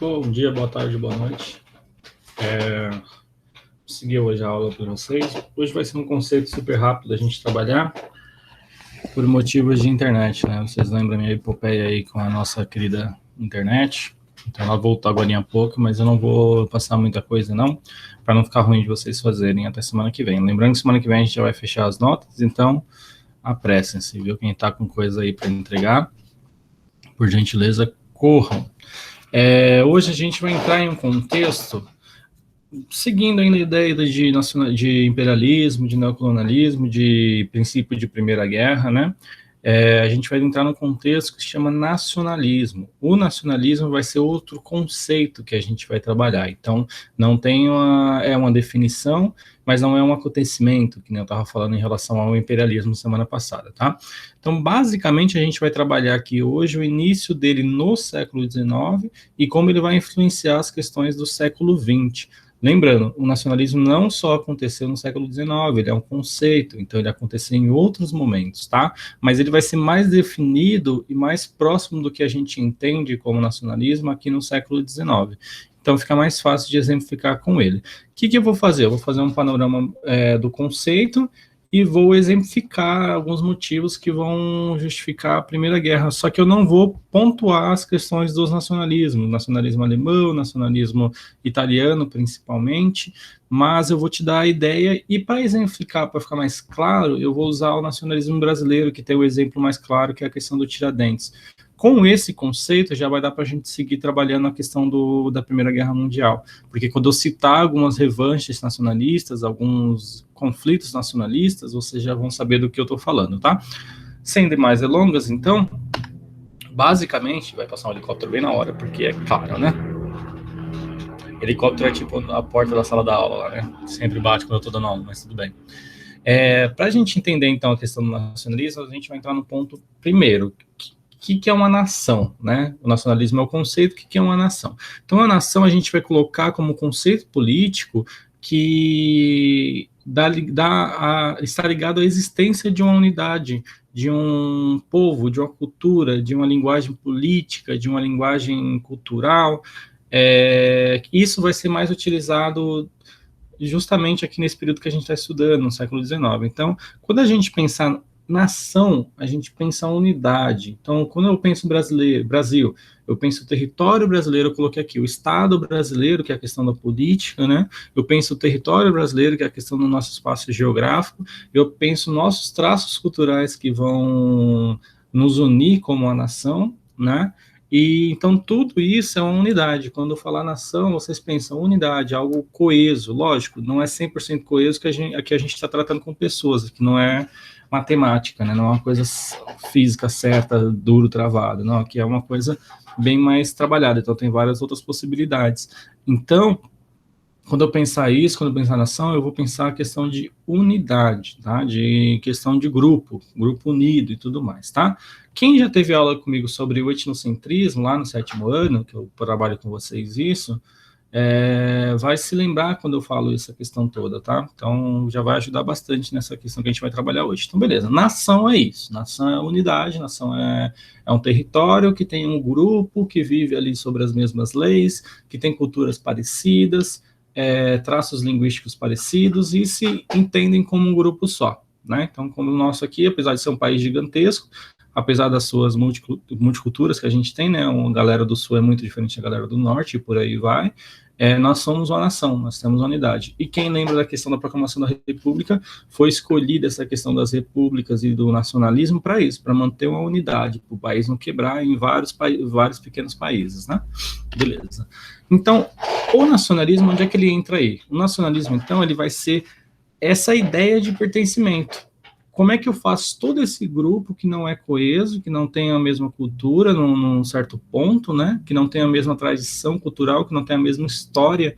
Bom dia, boa tarde, boa noite. Segui hoje a aula para vocês. Hoje vai ser um conceito super rápido da gente trabalhar por motivos de internet, né? Vocês lembram a minha epopeia aí com a nossa querida internet? Então ela voltou agora há pouco, mas eu não vou passar muita coisa não, para não ficar ruim de vocês fazerem até semana que vem. Lembrando que semana que vem a gente já vai fechar as notas, então apressem-se, viu? Quem está com coisa aí para entregar, por gentileza, corram. Hoje a gente vai entrar em um contexto, seguindo ainda a ideia de imperialismo, de neocolonialismo, de princípio de Primeira Guerra, né? A gente vai entrar num contexto que se chama nacionalismo. O nacionalismo vai ser outro conceito que a gente vai trabalhar. Então, não tem uma definição, mas não é um acontecimento, que nem eu estava falando em relação ao imperialismo semana passada, tá? Então, basicamente, a gente vai trabalhar aqui hoje o início dele no século XIX e como ele vai influenciar as questões do século XX. Lembrando, o nacionalismo não só aconteceu no século XIX, ele é um conceito, então ele aconteceu em outros momentos, tá? Mas ele vai ser mais definido e mais próximo do que a gente entende como nacionalismo aqui no século XIX. Então fica mais fácil de exemplificar com ele. O que eu vou fazer? Eu vou fazer um panorama do conceito e vou exemplificar alguns motivos que vão justificar a Primeira Guerra, só que eu não vou pontuar as questões dos nacionalismos, nacionalismo alemão, nacionalismo italiano principalmente, mas eu vou te dar a ideia e para exemplificar, para ficar mais claro, eu vou usar o nacionalismo brasileiro, que tem o exemplo mais claro, que é a questão do Tiradentes. Com esse conceito, já vai dar para a gente seguir trabalhando a questão da Primeira Guerra Mundial, porque quando eu citar algumas revanches nacionalistas, alguns conflitos nacionalistas, vocês já vão saber do que eu estou falando, tá? Sem demais delongas, então, basicamente, vai passar um helicóptero bem na hora, porque é claro, né? Helicóptero é tipo a porta da sala da aula lá, né? Sempre bate quando eu estou dando aula, mas tudo bem. Para a gente entender, então, a questão do nacionalismo, a gente vai entrar no ponto primeiro, que é uma nação, né? O nacionalismo é o conceito, o que é uma nação? Então, a nação a gente vai colocar como conceito político que está ligado à existência de uma unidade, de um povo, de uma cultura, de uma linguagem política, de uma linguagem cultural. Isso vai ser mais utilizado justamente aqui nesse período que a gente está estudando, no século XIX. Então, quando a gente pensar nação, a gente pensa unidade. Então, quando eu penso Brasil, eu penso o território brasileiro, eu coloquei aqui o Estado brasileiro, que é a questão da política, né? Eu penso o território brasileiro, que é a questão do nosso espaço geográfico. Eu penso nossos traços culturais que vão nos unir como uma nação, né? E então tudo isso é uma unidade. Quando eu falar nação, vocês pensam unidade, algo coeso. Lógico, não é 100% coeso que aqui a gente está tratando com pessoas, que não é matemática, né? Não é uma coisa física certa, duro, travado. Não, aqui é uma coisa bem mais trabalhada. Então tem várias outras possibilidades. Então, quando eu pensar isso, quando eu pensar nação, eu vou pensar a questão de unidade, tá? De questão de grupo unido e tudo mais, tá? Quem já teve aula comigo sobre o etnocentrismo, lá no 7º ano, que eu trabalho com vocês isso, vai se lembrar quando eu falo essa questão toda, tá? Então, já vai ajudar bastante nessa questão que a gente vai trabalhar hoje. Então, beleza. Nação é isso. Nação é unidade, nação é um território que tem um grupo que vive ali sobre as mesmas leis, que tem culturas parecidas, traços linguísticos parecidos e se entendem como um grupo só, né? Então, como o nosso aqui, apesar de ser um país gigantesco, apesar das suas multiculturas que a gente tem, né? A galera do Sul é muito diferente da galera do Norte e por aí vai. Nós somos uma nação, nós temos uma unidade. E quem lembra da questão da proclamação da República, foi escolhida essa questão das repúblicas e do nacionalismo para isso, para manter uma unidade, para o país não quebrar em vários pequenos países, né? Beleza. Então, o nacionalismo, onde é que ele entra aí? O nacionalismo, então, ele vai ser essa ideia de pertencimento. Como é que eu faço todo esse grupo que não é coeso, que não tem a mesma cultura num certo ponto, né? Que não tem a mesma tradição cultural, que não tem a mesma história,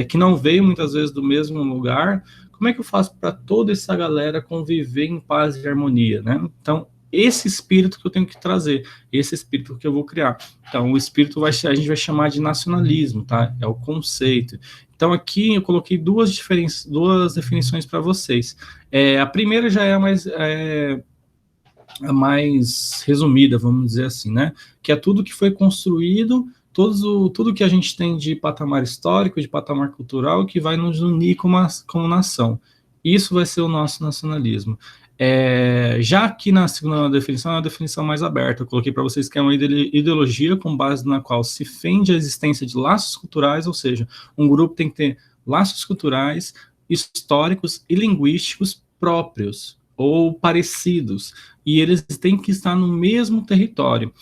que não veio muitas vezes do mesmo lugar. Como é que eu faço para toda essa galera conviver em paz e harmonia, né? Então, esse espírito que eu tenho que trazer, esse espírito que eu vou criar. Então, o espírito a gente vai chamar de nacionalismo, tá? É o conceito. Então, aqui eu coloquei duas definições para vocês. A primeira já é a mais resumida, vamos dizer assim, né? Que é tudo que foi construído tudo que a gente tem de patamar histórico, de patamar cultural, que vai nos unir como nação. Isso vai ser o nosso nacionalismo. Já que na segunda definição é uma definição mais aberta, eu coloquei para vocês que é uma ideologia com base na qual se fende a existência de laços culturais, ou seja, um grupo tem que ter laços culturais, históricos e linguísticos próprios ou parecidos, e eles têm que estar no mesmo território.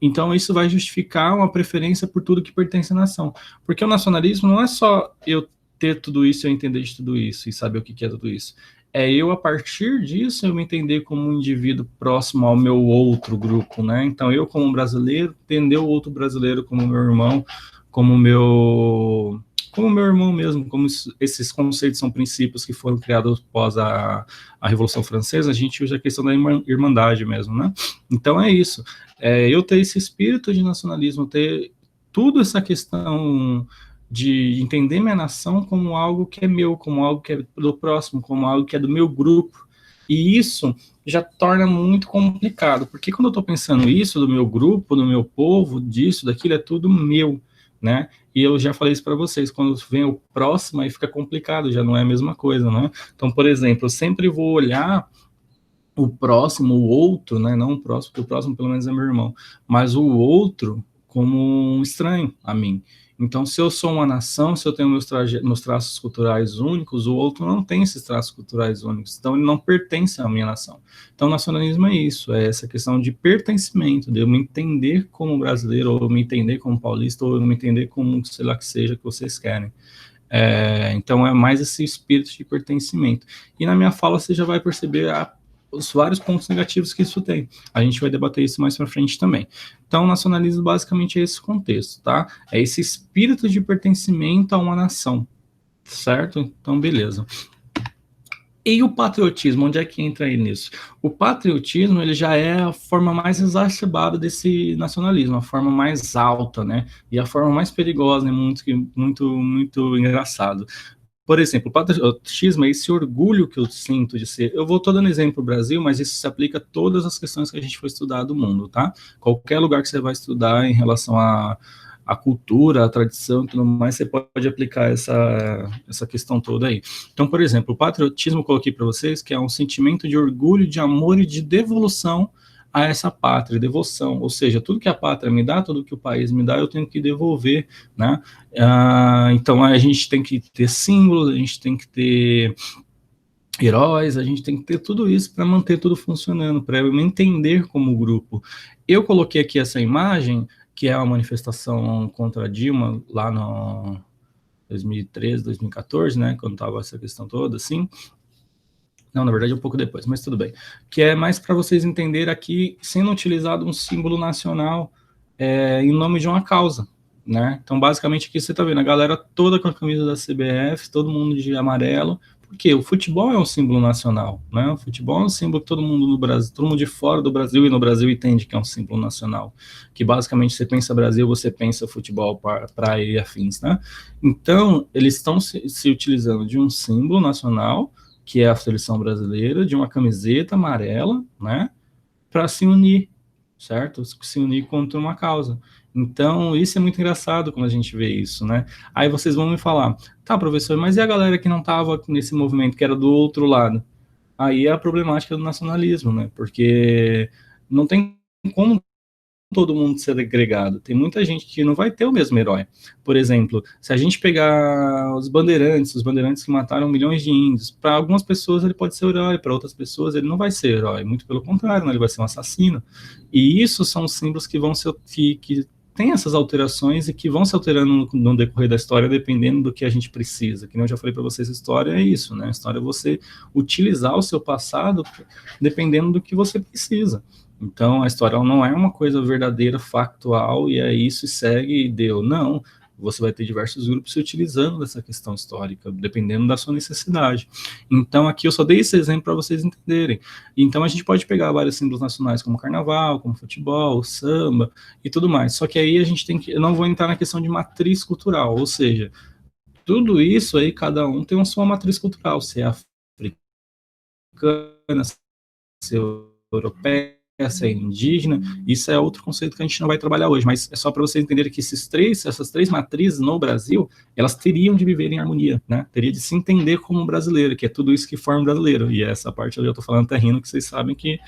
Então, isso vai justificar uma preferência por tudo que pertence à nação. Porque o nacionalismo não é só eu ter tudo isso, eu entender de tudo isso e saber o que é tudo isso. Eu, a partir disso, eu me entender como um indivíduo próximo ao meu outro grupo, né? Então, eu, como brasileiro, entender o outro brasileiro como meu irmão, como meu irmão mesmo, como esses conceitos são princípios que foram criados após a Revolução Francesa, a gente usa a questão da irmandade mesmo, né? Então, é isso. Eu ter esse espírito de nacionalismo, ter tudo essa questão de entender minha nação como algo que é meu, como algo que é do próximo, como algo que é do meu grupo. E isso já torna muito complicado, porque quando eu estou pensando isso, do meu grupo, do meu povo, disso, daquilo, é tudo meu, né? E eu já falei isso para vocês, quando vem o próximo, aí fica complicado, já não é a mesma coisa, né? Então, por exemplo, eu sempre vou olhar o próximo, o outro, né? Não o próximo, porque o próximo pelo menos é meu irmão, mas o outro como um estranho a mim. Então, se eu sou uma nação, se eu tenho meus traços culturais únicos, o outro não tem esses traços culturais únicos, então ele não pertence à minha nação. Então, o nacionalismo é isso, é essa questão de pertencimento, de eu me entender como brasileiro, ou me entender como paulista, ou me entender como, sei lá que seja, que vocês querem. Então, é mais esse espírito de pertencimento. E na minha fala, você já vai perceber os vários pontos negativos que isso tem. A gente vai debater isso mais para frente também. Então, o nacionalismo basicamente é esse contexto, tá? É esse espírito de pertencimento a uma nação, certo? Então, beleza. E o patriotismo, onde é que entra aí nisso? O patriotismo, ele já é a forma mais exacerbada desse nacionalismo, a forma mais alta, né? E a forma mais perigosa, né? Muito engraçado. Por exemplo, o patriotismo é esse orgulho que eu sinto de ser. Eu vou dando exemplo para o Brasil, mas isso se aplica a todas as questões que a gente for estudar do mundo, tá? Qualquer lugar que você vai estudar em relação à cultura, à tradição e tudo mais, você pode aplicar essa questão toda aí. Então, por exemplo, o patriotismo eu coloquei para vocês que é um sentimento de orgulho, de amor e de devolução a essa pátria, devoção, ou seja, tudo que a pátria me dá, tudo que o país me dá, eu tenho que devolver, né? Então a gente tem que ter símbolos, a gente tem que ter heróis, a gente tem que ter tudo isso para manter tudo funcionando, para eu me entender como grupo. Eu coloquei aqui essa imagem, que é uma manifestação contra a Dilma, lá no 2013, 2014, né, quando estava essa questão toda, assim. Não, na verdade, um pouco depois, mas tudo bem. Que é mais para vocês entenderem aqui, sendo utilizado um símbolo nacional em nome de uma causa, né? Então, basicamente, aqui você está vendo a galera toda com a camisa da CBF, todo mundo de amarelo, porque o futebol é um símbolo nacional, né? O futebol é um símbolo que todo mundo no Brasil, todo mundo de fora do Brasil e no Brasil entende que é um símbolo nacional, que basicamente você pensa Brasil, você pensa futebol, praia e afins, né? Então, eles estão se utilizando de um símbolo nacional, que é a seleção brasileira, de uma camiseta amarela, né, para se unir, certo? Se unir contra uma causa. Então, isso é muito engraçado quando a gente vê isso, né? Aí vocês vão me falar, tá, professor, mas e a galera que não estava nesse movimento, que era do outro lado? Aí é a problemática do nacionalismo, né? Porque não tem como todo mundo ser agregado. Tem muita gente que não vai ter o mesmo herói. Por exemplo, se a gente pegar os bandeirantes que mataram milhões de índios, para algumas pessoas ele pode ser o herói, para outras pessoas ele não vai ser herói, muito pelo contrário, né? Ele vai ser um assassino. E isso são símbolos que vão ser que tem essas alterações e que vão se alterando no decorrer da história, dependendo do que a gente precisa. Que nem eu já falei para vocês, a história é isso, né? A história é você utilizar o seu passado dependendo do que você precisa. Então, a história não é uma coisa verdadeira, factual, e é isso, e segue e deu. Não, você vai ter diversos grupos se utilizando dessa questão histórica, dependendo da sua necessidade. Então, aqui eu só dei esse exemplo para vocês entenderem. Então, a gente pode pegar vários símbolos nacionais, como carnaval, como futebol, samba e tudo mais. Só que aí a gente tem que. Eu não vou entrar na questão de matriz cultural, ou seja, tudo isso aí, cada um tem a sua matriz cultural, se é africana, se é europeia, essa é indígena, isso é outro conceito que a gente não vai trabalhar hoje, mas é só para vocês entenderem que essas três matrizes no Brasil, elas teriam de viver em harmonia, né? Teria de se entender como brasileiro, que é tudo isso que forma o brasileiro, e essa parte eu estou falando até rindo, que vocês sabem que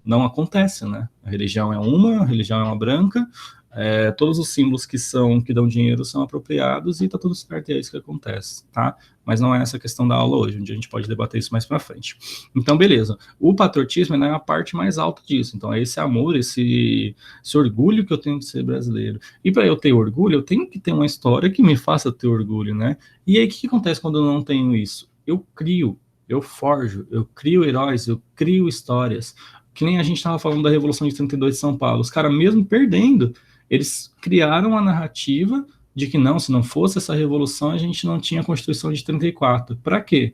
não acontece, né? A religião é uma branca, todos os símbolos que dão dinheiro são apropriados e tá tudo certo, e é isso que acontece, tá? Mas não é essa a questão da aula hoje, onde a gente pode debater isso mais para frente. Então, beleza. O patriotismo é a parte mais alta disso. Então, é esse amor, esse orgulho que eu tenho de ser brasileiro. E para eu ter orgulho, eu tenho que ter uma história que me faça ter orgulho, né? E aí, o que acontece quando eu não tenho isso? Eu crio, eu forjo, eu crio heróis, eu crio histórias. Que nem a gente estava falando da Revolução de 32 de São Paulo. Os caras, mesmo perdendo, eles criaram a narrativa de que não, se não fosse essa revolução, a gente não tinha a Constituição de 34. Para quê?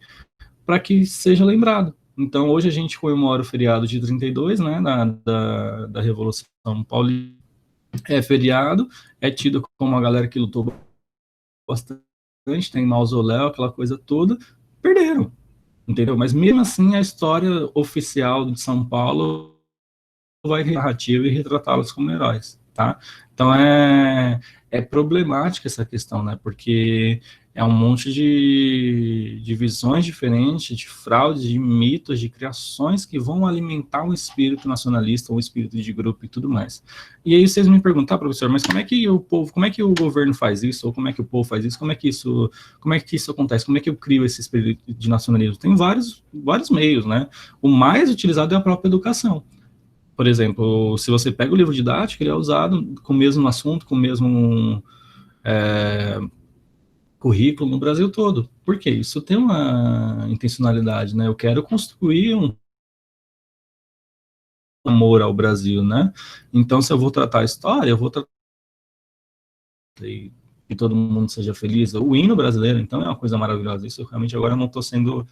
Para que seja lembrado. Então, hoje a gente comemora o feriado de 32, né, da Revolução Paulista. É feriado, é tido como a galera que lutou bastante, tem mausoléu, aquela coisa toda, perderam, entendeu? Mas mesmo assim, a história oficial de São Paulo vai narrativa e retratá-los como heróis, tá? Então é problemática essa questão, né? Porque é um monte de visões diferentes, de fraudes, de mitos, de criações que vão alimentar um espírito nacionalista, um espírito de grupo e tudo mais. E aí vocês me perguntam, professor, mas como é que o povo, como é que o governo faz isso, ou como é que o povo faz isso, como é que isso acontece, como é que eu crio esse espírito de nacionalismo? Tem vários meios, né? O mais utilizado é a própria educação. Por exemplo, se você pega o livro didático, ele é usado com o mesmo assunto, com o mesmo currículo no Brasil todo. Por quê? Isso tem uma intencionalidade, né? Eu quero construir um amor ao Brasil, né? Então, se eu vou tratar a história, eu vou tratar que todo mundo seja feliz. O hino brasileiro, então, é uma coisa maravilhosa. Isso realmente agora eu não estou sendo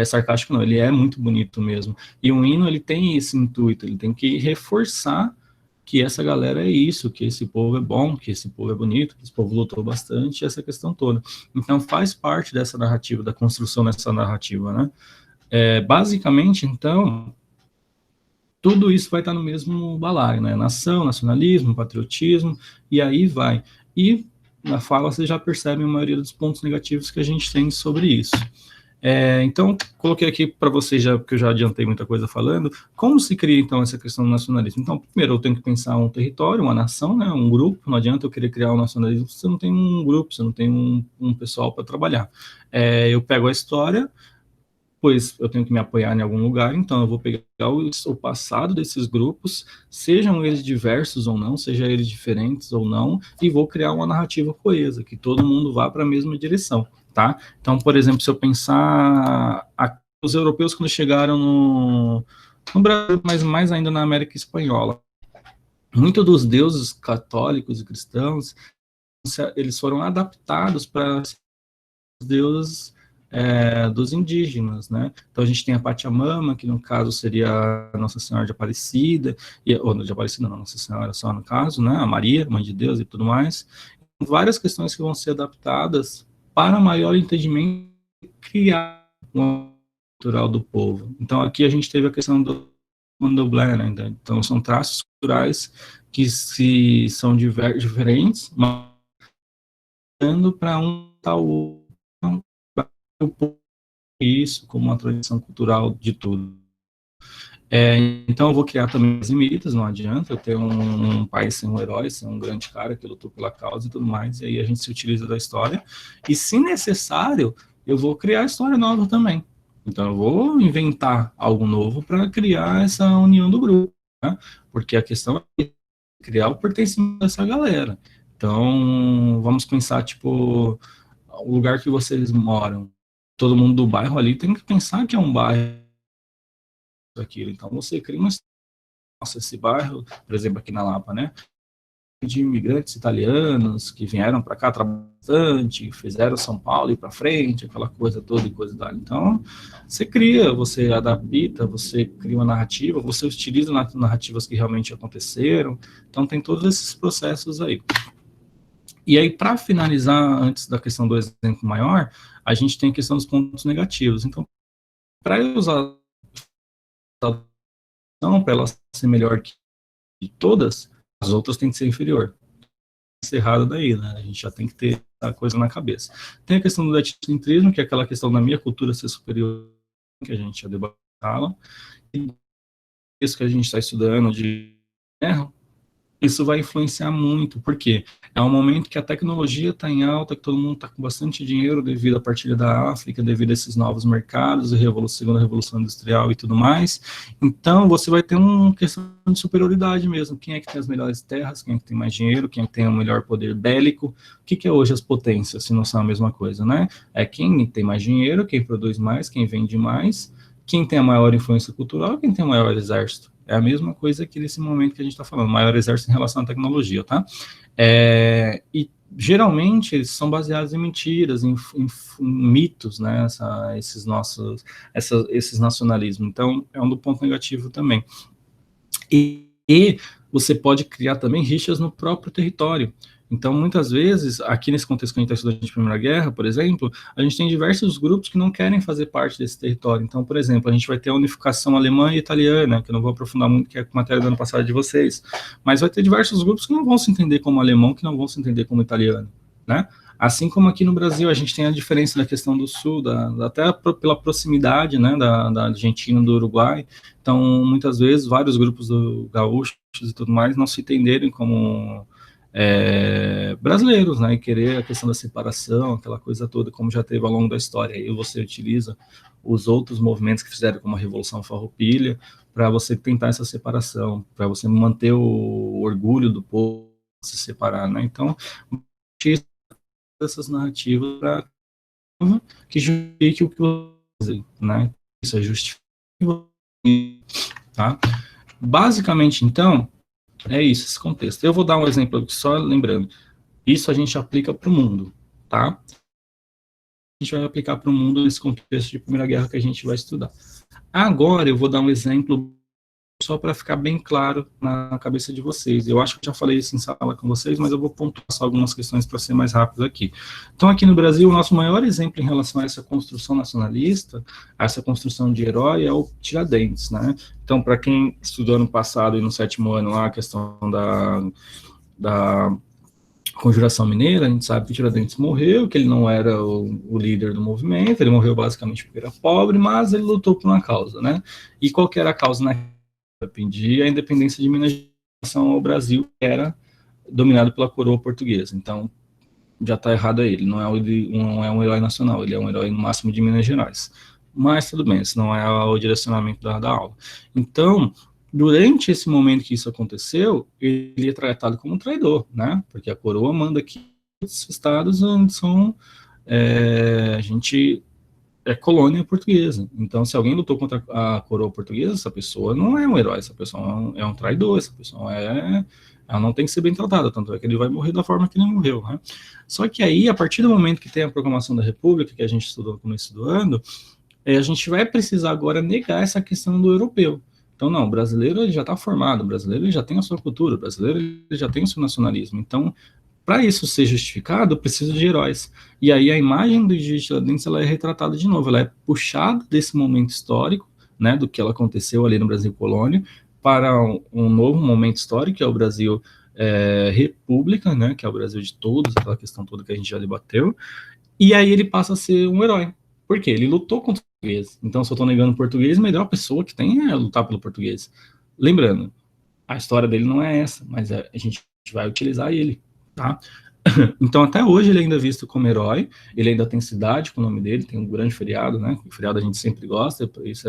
sarcástico, não. Ele é muito bonito mesmo. E o hino, ele tem esse intuito, ele tem que reforçar que essa galera é isso, que esse povo é bom, que esse povo é bonito, que esse povo lutou bastante, essa questão toda. Então, faz parte dessa narrativa, da construção dessa narrativa, né? Basicamente, então, tudo isso vai estar no mesmo balaio, né? Nação, nacionalismo, patriotismo, e aí vai. E na fala você já percebe a maioria dos pontos negativos que a gente tem sobre isso. Então, coloquei aqui para vocês, porque eu já adiantei muita coisa falando, como se cria, então, essa questão do nacionalismo? Então, primeiro, eu tenho que pensar um território, uma nação, né, um grupo, não adianta eu querer criar um nacionalismo se você não tem um grupo, você não tem um pessoal para trabalhar. Eu pego a história, pois eu tenho que me apoiar em algum lugar, então eu vou pegar o passado desses grupos, sejam eles diversos ou não, sejam eles diferentes ou não, e vou criar uma narrativa coesa, que todo mundo vá para a mesma direção. Tá? Então, por exemplo, se eu pensar os europeus quando chegaram no Brasil, mas mais ainda na América Espanhola, muitos dos deuses católicos e cristãos, eles foram adaptados para os deuses dos indígenas, né? Então a gente tem a Pachamama, que no caso seria a Nossa Senhora de Aparecida, ou de Aparecida não, Nossa Senhora só no caso, né? A Maria, Mãe de Deus e tudo mais. Várias questões que vão ser adaptadas para maior entendimento e criar uma cultural do povo. Então, aqui a gente teve a questão do candomblé, né? Então, são traços culturais que são diferentes, mas para um tal isso como uma tradição cultural de tudo. Então eu vou criar também as imitas, não adianta eu ter um pai sem um herói, sem um grande cara que lutou pela causa e tudo mais, e aí a gente se utiliza da história, e se necessário, eu vou criar história nova também. Então eu vou inventar algo novo para criar essa união do grupo, né? Porque a questão é criar o pertencimento dessa galera. Então, vamos pensar, tipo, o lugar que vocês moram, todo mundo do bairro ali tem que pensar que é um bairro aquilo. Então, você cria uma... Nossa, esse bairro, por exemplo, aqui na Lapa, né? De imigrantes italianos que vieram para cá trabalhar bastante, fizeram São Paulo ir para frente, aquela coisa toda e coisa da. Então, você cria, você adapta, você cria uma narrativa, você utiliza narrativas que realmente aconteceram. Então, tem todos esses processos aí. E aí, para finalizar, antes da questão do exemplo maior, a gente tem a questão dos pontos negativos. Então, para eu usar Então, para ela ser melhor que todas, as outras têm que ser inferior. Isso é errado daí, né? A gente já tem que ter a coisa na cabeça. Tem a questão do etnocentrismo, que é aquela questão da minha cultura ser superior, que a gente já debateu, e isso que a gente está estudando de guerra, isso vai influenciar muito, porque é um momento que a tecnologia está em alta, que todo mundo está com bastante dinheiro devido à partilha da África, devido a esses novos mercados, a segunda revolução industrial e tudo mais. Então, você vai ter uma questão de superioridade mesmo. Quem é que tem as melhores terras, quem é que tem mais dinheiro, quem é que tem o melhor poder bélico. O que é hoje as potências, se não são a mesma coisa, né? É quem tem mais dinheiro, quem produz mais, quem vende mais, quem tem a maior influência cultural, quem tem o maior exército. É a mesma coisa que nesse momento que a gente está falando, maior exército em relação à tecnologia, tá? E geralmente eles são baseados em mentiras, em mitos, né? Esses nacionalismos. Então, é um do ponto negativo também. E você pode criar também rixas no próprio território. Então, muitas vezes, aqui nesse contexto que a gente está estudando de Primeira Guerra, por exemplo, a gente tem diversos grupos que não querem fazer parte desse território. Então, por exemplo, a gente vai ter a unificação alemã e italiana, que eu não vou aprofundar muito, que é a matéria do ano passado de vocês, mas vai ter diversos grupos que não vão se entender como alemão, que não vão se entender como italiano, né? Assim como aqui no Brasil, a gente tem a diferença da questão do Sul, até pela proximidade, né, da Argentina, do Uruguai. Então, muitas vezes, vários grupos do gaúchos e tudo mais não se entenderem como brasileiros, né, e querer a questão da separação, aquela coisa toda, como já teve ao longo da história. Aí você utiliza os outros movimentos que fizeram, como a Revolução Farroupilha, para você tentar essa separação, para você manter o orgulho do povo se separar, né? Então, essas narrativas para que justifique o que você, né? Isso é justificar, tá? Basicamente, então, é isso, esse contexto. Eu vou dar um exemplo aqui, só lembrando. Isso a gente aplica para o mundo, tá? A gente vai aplicar para o mundo nesse contexto de Primeira Guerra que a gente vai estudar. Agora eu vou dar um exemplo só para ficar bem claro na cabeça de vocês. Eu acho que eu já falei isso em sala com vocês, mas eu vou pontuar só algumas questões para ser mais rápido aqui. Então, aqui no Brasil, o nosso maior exemplo em relação a essa construção nacionalista, a essa construção de herói, é o Tiradentes, né? Então, para quem estudou ano passado e no 7º ano lá, a questão da Conjuração Mineira, a gente sabe que o Tiradentes morreu, que ele não era o líder do movimento, ele morreu basicamente porque era pobre, mas ele lutou por uma causa, né? E qual que era a causa dependia a independência de Minas Gerais ao Brasil, que era dominado pela coroa portuguesa. Então, já está errado aí. Ele não é um herói nacional, ele é um herói no máximo de Minas Gerais. Mas tudo bem, esse não é o direcionamento da aula. Então, durante esse momento que isso aconteceu, ele é tratado como um traidor, né? Porque a coroa manda que os estados onde são a gente é colônia portuguesa. Então, se alguém lutou contra a coroa portuguesa, essa pessoa não é um herói, essa pessoa é um traidor, essa pessoa ela não tem que ser bem tratada, tanto é que ele vai morrer da forma que ele morreu, né? Só que aí, a partir do momento que tem a proclamação da República, que a gente estudou no começo do ano, a gente vai precisar agora negar essa questão do europeu. Então, não, o brasileiro ele já está formado, o brasileiro ele já tem a sua cultura, o brasileiro ele já tem o seu nacionalismo. Então, para isso ser justificado, eu preciso de heróis. E aí a imagem do Tiradentes ela é retratada de novo, ela é puxada desse momento histórico, né, do que ela aconteceu ali no Brasil colônia, para um novo momento histórico, que é o Brasil república, né, que é o Brasil de todos, aquela questão toda que a gente já debateu, e aí ele passa a ser um herói. Por quê? Ele lutou contra o português. Então, se eu estou negando o português, a melhor pessoa que tem é lutar pelo português. Lembrando, a história dele não é essa, mas a gente vai utilizar ele, tá? Então, até hoje, ele ainda é visto como herói, ele ainda tem cidade com o nome dele, tem um grande feriado, né? O feriado a gente sempre gosta, isso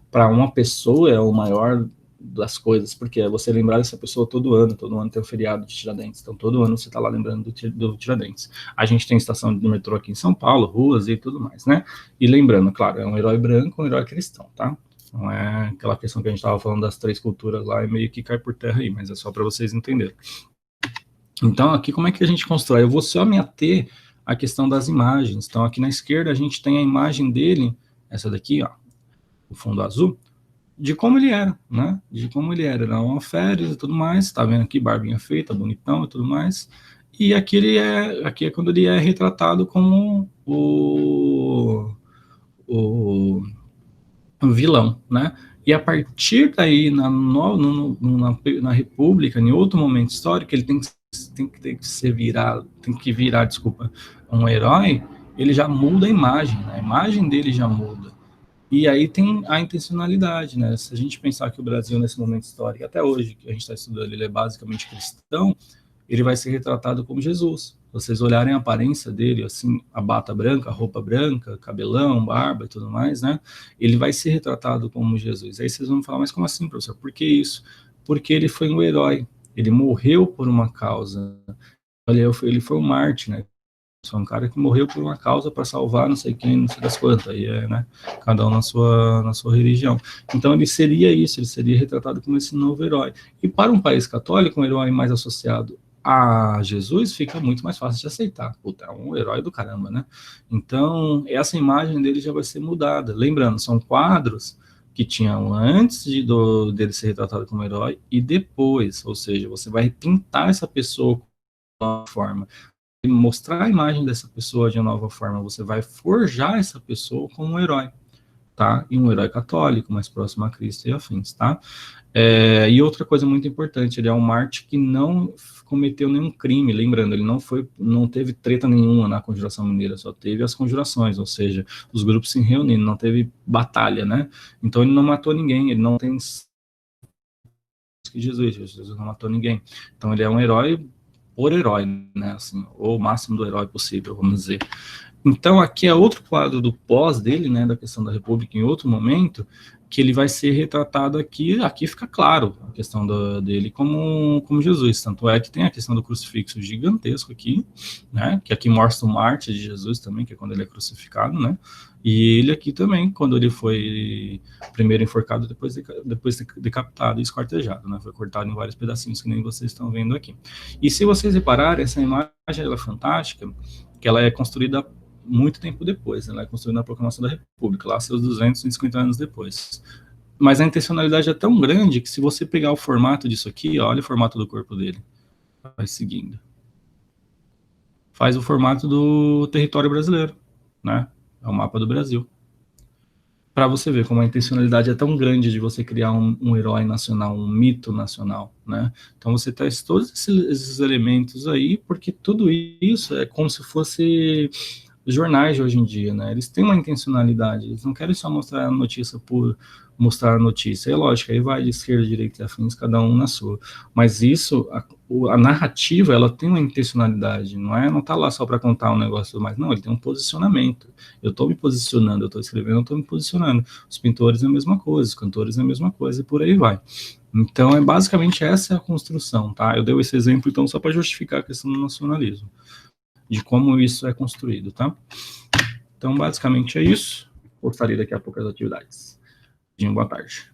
para uma pessoa, é o maior das coisas, porque é você lembrar dessa pessoa todo ano tem um feriado de Tiradentes, então todo ano você está lá lembrando do Tiradentes. A gente tem estação de metrô aqui em São Paulo, ruas e tudo mais, né? E lembrando, claro, é um herói branco, um herói cristão, tá? Não é aquela questão que a gente estava falando das 3 culturas lá e meio que cai por terra aí, mas é só para vocês entenderem. Então, aqui, como é que a gente constrói? Eu vou só me ater à questão das imagens. Então, aqui na esquerda, a gente tem a imagem dele, essa daqui, ó, o fundo azul, de como ele era, né? De como ele era um alferes e tudo mais, tá vendo aqui, barbinha feita, bonitão e tudo mais. E aqui aqui é quando ele é retratado como o vilão, né? E a partir daí, na República, em outro momento histórico, ele tem que virar, desculpa, um herói, ele já muda a imagem, né? A imagem dele já muda. E aí tem a intencionalidade, né? Se a gente pensar que o Brasil, nesse momento histórico, até hoje, que a gente está estudando, ele é basicamente cristão, ele vai ser retratado como Jesus. Vocês olharem a aparência dele, assim, a bata branca, a roupa branca, cabelão, barba e tudo mais, né? Ele vai ser retratado como Jesus. Aí vocês vão falar, mas como assim, professor? Por que isso? Porque ele foi um herói. Ele morreu por uma causa. Olha, ele foi um mártir, né? Foi um cara que morreu por uma causa para salvar não sei quem, não sei das quantas, aí né? Cada um na sua religião. Então ele seria isso, ele seria retratado como esse novo herói. E para um país católico, um herói mais associado a Jesus fica muito mais fácil de aceitar. Puta, é um herói do caramba, né? Então, essa imagem dele já vai ser mudada. Lembrando, são quadros que tinham antes dele ser retratado como herói e depois, ou seja, você vai pintar essa pessoa de uma forma, mostrar a imagem dessa pessoa de uma nova forma, você vai forjar essa pessoa como um herói, tá? E um herói católico, mais próximo a Cristo e afins, tá? E outra coisa muito importante, ele é um mártir que não cometeu nenhum crime, lembrando, ele não teve treta nenhuma na Conjuração Mineira, só teve as conjurações, ou seja, os grupos se reunindo, não teve batalha, né? Então ele não matou ninguém, ele não tem que Jesus não matou ninguém. Então ele é um herói por herói, né? Assim, o máximo do herói possível, vamos dizer. Então, aqui é outro quadro do pós dele, né, da questão da República, em outro momento, que ele vai ser retratado aqui. Aqui fica claro a questão dele como Jesus. Tanto é que tem a questão do crucifixo gigantesco aqui, né, que aqui mostra o mártir de Jesus também, que é quando ele é crucificado, né, e ele aqui também, quando ele foi primeiro enforcado, depois decapitado e esquartejado, né, foi cortado em vários pedacinhos, que nem vocês estão vendo aqui. E se vocês repararem, essa imagem ela é fantástica, que ela é construída muito tempo depois, né? Ela é construída na Proclamação da República, lá seus 250 anos depois. Mas a intencionalidade é tão grande que se você pegar o formato disso aqui, ó, olha o formato do corpo dele, vai seguindo. Faz o formato do território brasileiro, né? É o mapa do Brasil. Para você ver como a intencionalidade é tão grande de você criar um herói nacional, um mito nacional, né? Então você traz todos esses elementos aí, porque tudo isso é como se fosse jornais de hoje em dia, né? Eles têm uma intencionalidade, eles não querem só mostrar a notícia por mostrar a notícia. É lógico, aí vai de esquerda, direita e afins, cada um na sua. Mas isso, a narrativa, ela tem uma intencionalidade, não tá lá só para contar um negócio mais, não, ele tem um posicionamento. Eu estou me posicionando, eu estou escrevendo, eu estou me posicionando. Os pintores é a mesma coisa, os cantores é a mesma coisa, e por aí vai. Então, basicamente essa é a construção, tá? Eu dei esse exemplo, então, só para justificar a questão do nacionalismo, de como isso é construído, tá? Então, basicamente é isso. Postaria daqui a pouco as atividades. Boa tarde.